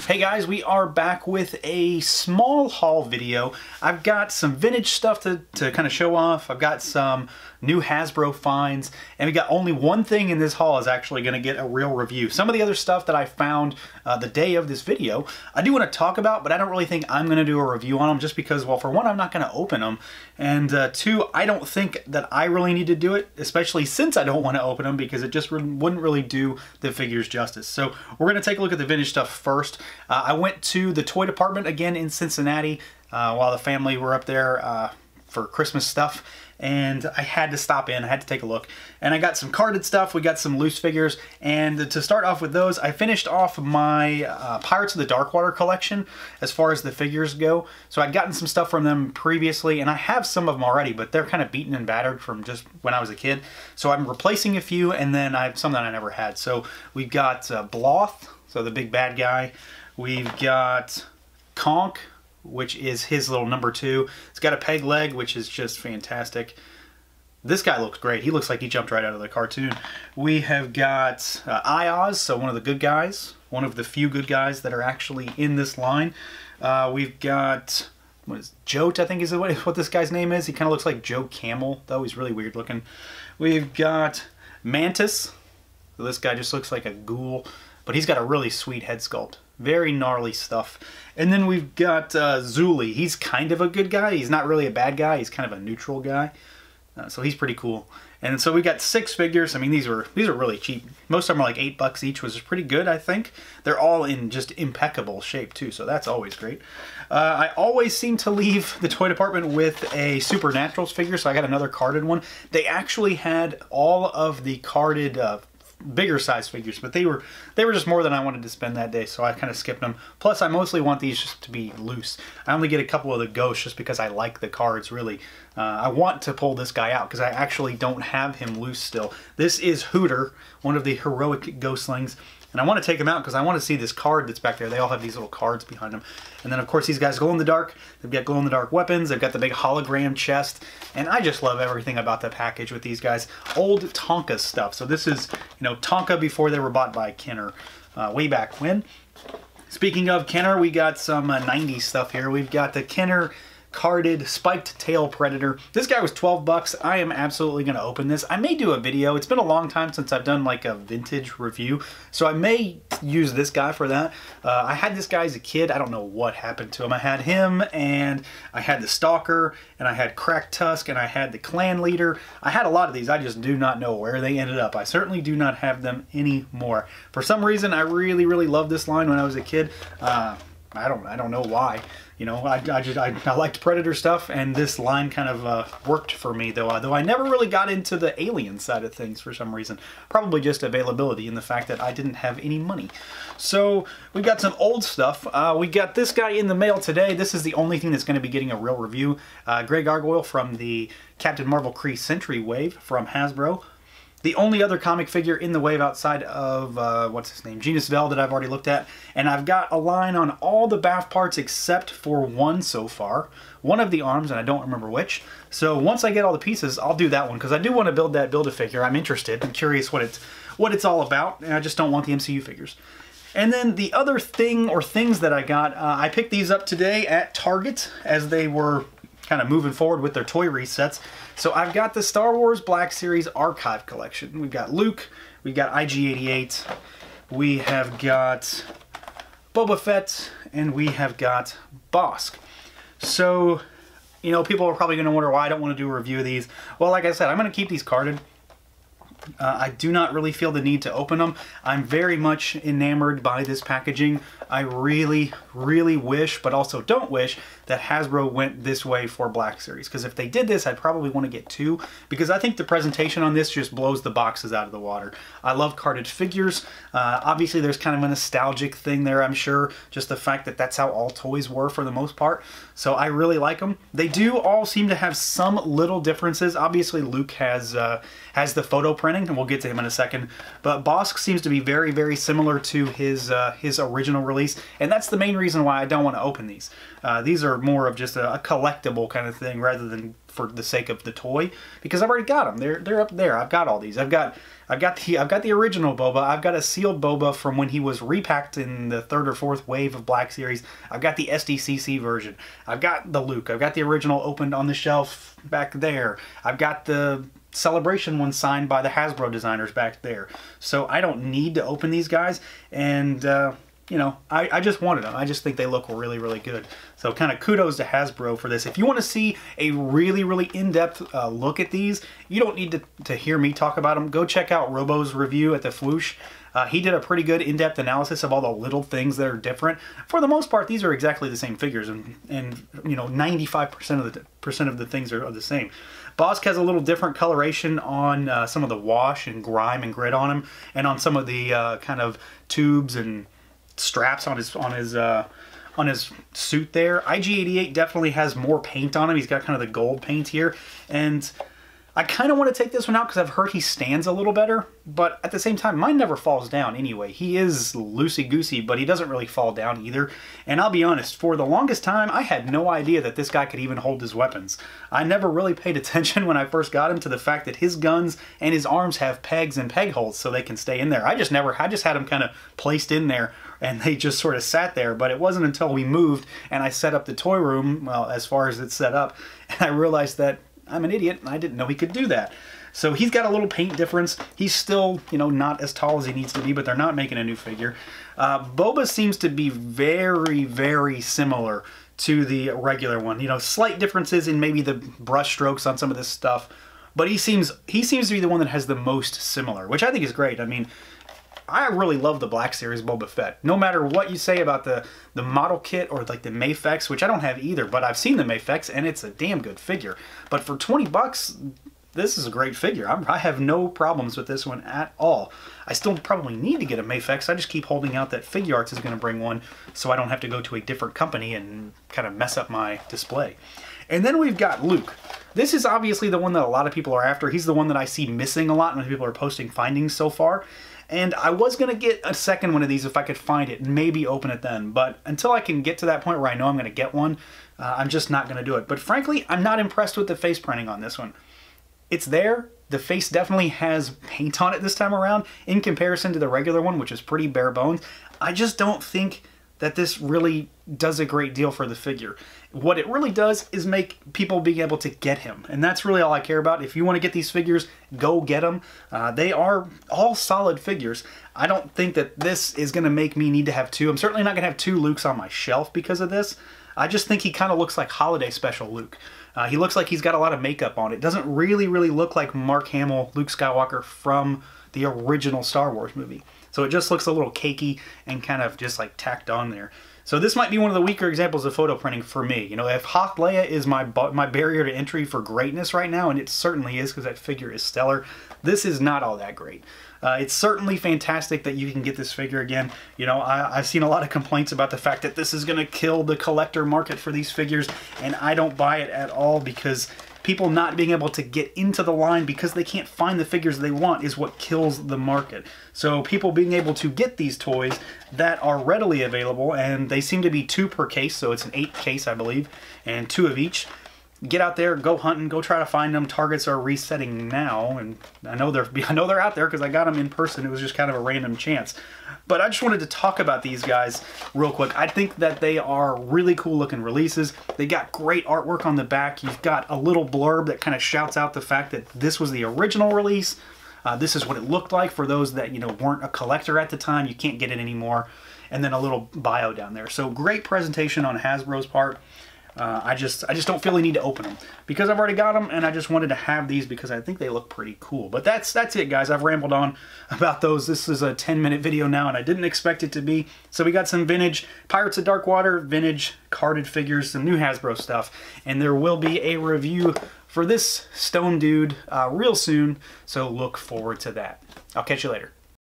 Hey guys, we are back with a small haul video. I've got some vintage stuff to kind of show off. I've got some new Hasbro finds, and we got only one thing in this haul is actually going to get a real review. Some of the other stuff that I found the day of this video, I do want to talk about, but I don't really think I'm going to do a review on them just because, well, for one, I'm not going to open them, and two, I don't think that I really need to do it, especially since I don't want to open them because it just wouldn't really do the figures justice. So we're going to take a look at the vintage stuff first. I went to the toy department again in Cincinnati while the family were up there for Christmas stuff, and I had to stop in, I had to take a look. And I got some carded stuff, we got some loose figures, and to start off with those, I finished off my Pirates of the Darkwater collection as far as the figures go. So I'd gotten some stuff from them previously, and I have some of them already, but they're kind of beaten and battered from just when I was a kid. So I'm replacing a few, and then I have some that I never had. So we've got Bloth, so the big bad guy. We've got Conk, which is his little number 2. It's got a peg leg, which is just fantastic. This guy looks great. He looks like he jumped right out of the cartoon. We have got Ioz, so one of the good guys. One of the few good guys that are actually in this line. We've got, what is Jote, I think is what this guy's name is. He kind of looks like Joe Camel, though. He's really weird looking. We've got Mantis. So this guy just looks like a ghoul, but he's got a really sweet head sculpt. Very gnarly stuff. And then we've got Zuli. He's kind of a good guy. He's not really a bad guy. He's kind of a neutral guy. So he's pretty cool. And so we got 6 figures. I mean, these are really cheap. Most of them are like $8 each, which is pretty good, I think. They're all in just impeccable shape too, so that's always great. I always seem to leave the toy department with a Supernaturals figure, so I got another carded one. They actually had all of the carded bigger size figures, but they were just more than I wanted to spend that day, so I kind of skipped them. Plus, I mostly want these just to be loose. I only get a couple of the ghosts just because I like the cards, really. I want to pull this guy out because I actually don't have him loose still. This is Hooter, one of the heroic ghostlings, and I want to take him out because I want to see this card that's back there. They all have these little cards behind them. And then, of course, these guys glow in the dark. They've got glow-in-the-dark weapons. They've got the big hologram chest. And I just love everything about the package with these guys. Old Tonka stuff. So this is, you know, Tonka before they were bought by Kenner way back when. Speaking of Kenner, we got some 90s stuff here. We've got the Kenner carded spiked tail predator. This guy was $12. I am absolutely going to open this. I may do a video. It's been a long time since I've done like a vintage review, so I may use this guy for that. I had this guy as a kid. I don't know what happened to him. I had him, and I had the Stalker, and I had Cracked Tusk, and I had the Clan Leader. I had a lot of these. I just do not know where they ended up. I certainly do not have them anymore. For some reason, I really loved this line when I was a kid. I don't know why. You know, I liked Predator stuff, and this line kind of worked for me, though I never really got into the alien side of things for some reason. Probably just availability and the fact that I didn't have any money. So we got some old stuff. We got this guy in the mail today. This is the only thing that's going to be getting a real review. Grey Gargoyle from the Captain Marvel Kree Sentry Wave from Hasbro. The only other comic figure in the wave outside of, what's his name, Genus Vel that I've already looked at. And I've got a line on all the BAF parts except for one so far. One of the arms, and I don't remember which. So once I get all the pieces, I'll do that one, because I do want to build that Build-A-Figure. I'm interested. I'm curious what it's all about, and I just don't want the MCU figures. And then the other thing or things that I got, I picked these up today at Target as they were kind of moving forward with their toy resets. So I've got the Star Wars Black Series Archive Collection. We've got Luke, we've got IG-88, we have got Boba Fett, and we have got Bossk. So, you know, people are probably going to wonder why I don't want to do a review of these. Well, like I said, I'm going to keep these carded. I do not really feel the need to open them. I'm very much enamored by this packaging. I really wish, but also don't wish, that Hasbro went this way for Black Series. Because if they did this, I'd probably want to get 2. Because I think the presentation on this just blows the boxes out of the water. I love carded figures. Obviously, there's kind of a nostalgic thing there, I'm sure. Just the fact that that's how all toys were for the most part. So I really like them. They do all seem to have some little differences. Obviously, Luke has the photo printing, and we'll get to him in a second. But Bossk seems to be very similar to his original release, and that's the main reason why I don't want to open these. These are more of just a collectible kind of thing rather than for the sake of the toy, because I've already got them. They're up there. I've got all these. I've got the original Boba. I've got a sealed Boba from when he was repacked in the 3rd or 4th wave of Black Series. I've got the SDCC version. I've got the Luke. I've got the original opened on the shelf back there. I've got the Celebration one signed by the Hasbro designers back there. So I don't need to open these guys, and you know, I just wanted them. I just think they look really, really good. So kind of kudos to Hasbro for this. If you want to see a really, really in-depth look at these, you don't need to hear me talk about them. Go check out Robo's review at the Floosh. He did a pretty good in-depth analysis of all the little things that are different. For the most part, these are exactly the same figures, and you know, 95% of the things are the same. Bossk has a little different coloration on some of the wash and grime and grit on him, and on some of the kind of tubes and straps on his suit there. IG-88 definitely has more paint on him. He's got kind of the gold paint here, and I kind of want to take this one out because I've heard he stands a little better, but at the same time, mine never falls down anyway. He is loosey-goosey, but he doesn't really fall down either. And I'll be honest, for the longest time, I had no idea that this guy could even hold his weapons. I never really paid attention when I first got him to the fact that his guns and his arms have pegs and peg holes so they can stay in there. I just had him kind of placed in there, and they just sort of sat there. But it wasn't until we moved and I set up the toy room, well, as far as it's set up, and I realized that I'm an idiot and I didn't know he could do that. So he's got a little paint difference. He's still, you know, not as tall as he needs to be, but they're not making a new figure. Boba seems to be very, very similar to the regular one. You know, slight differences in maybe the brush strokes on some of this stuff, but he seems to be the one that has the most similar, which I think is great. I mean, I really love the Black Series Boba Fett. No matter what you say about the model kit or like the Mafex, which I don't have either, but I've seen the Mafex and it's a damn good figure. But for 20 bucks, this is a great figure. I have no problems with this one at all. I still probably need to get a Mafex. I just keep holding out that Figuarts is going to bring one so I don't have to go to a different company and kind of mess up my display. And then we've got Luke. This is obviously the one that a lot of people are after. He's the one that I see missing a lot when people are posting findings so far. And I was going to get a second one of these if I could find it and maybe open it then. But until I can get to that point where I know I'm going to get one, I'm just not going to do it. But frankly, I'm not impressed with the face printing on this one. It's there. The face definitely has paint on it this time around in comparison to the regular one, which is pretty bare bones. I just don't think that this really does a great deal for the figure. What it really does is make people be able to get him, and that's really all I care about. If you want to get these figures, go get them. They are all solid figures. I don't think that this is going to make me need to have two. I'm certainly not going to have two Lukes on my shelf because of this. I just think he kind of looks like holiday special Luke. He looks like he's got a lot of makeup on. It doesn't really look like Mark Hamill, Luke Skywalker from the original Star Wars movie. So it just looks a little cakey and kind of just like tacked on there. So this might be one of the weaker examples of photo printing for me. You know, if Hoth Leia is my barrier to entry for greatness right now, and it certainly is because that figure is stellar, this is not all that great. It's certainly fantastic that you can get this figure again. You know, I've seen a lot of complaints about the fact that this is going to kill the collector market for these figures, and I don't buy it at all, because people not being able to get into the line because they can't find the figures they want is what kills the market. So people being able to get these toys that are readily available, and they seem to be 2 per case, so it's an 8 case, I believe, and 2 of each. Get out there, go hunting, go try to find them. Targets are resetting now, and I know they're out there because I got them in person. It was just kind of a random chance. But I just wanted to talk about these guys real quick. I think that they are really cool looking releases. They got great artwork on the back. You've got a little blurb that kind of shouts out the fact that this was the original release. This is what it looked like for those that, you know, weren't a collector at the time. You can't get it anymore. And then a little bio down there. So great presentation on Hasbro's part. I just don't feel the need to open them because I've already got them, and I just wanted to have these because I think they look pretty cool. But that's it, guys. I've rambled on about those. This is a 10-minute video now, and I didn't expect it to be. So we got some vintage Pirates of Dark Water, vintage carded figures, some new Hasbro stuff, and there will be a review for this Stone Dude real soon, so look forward to that. I'll catch you later.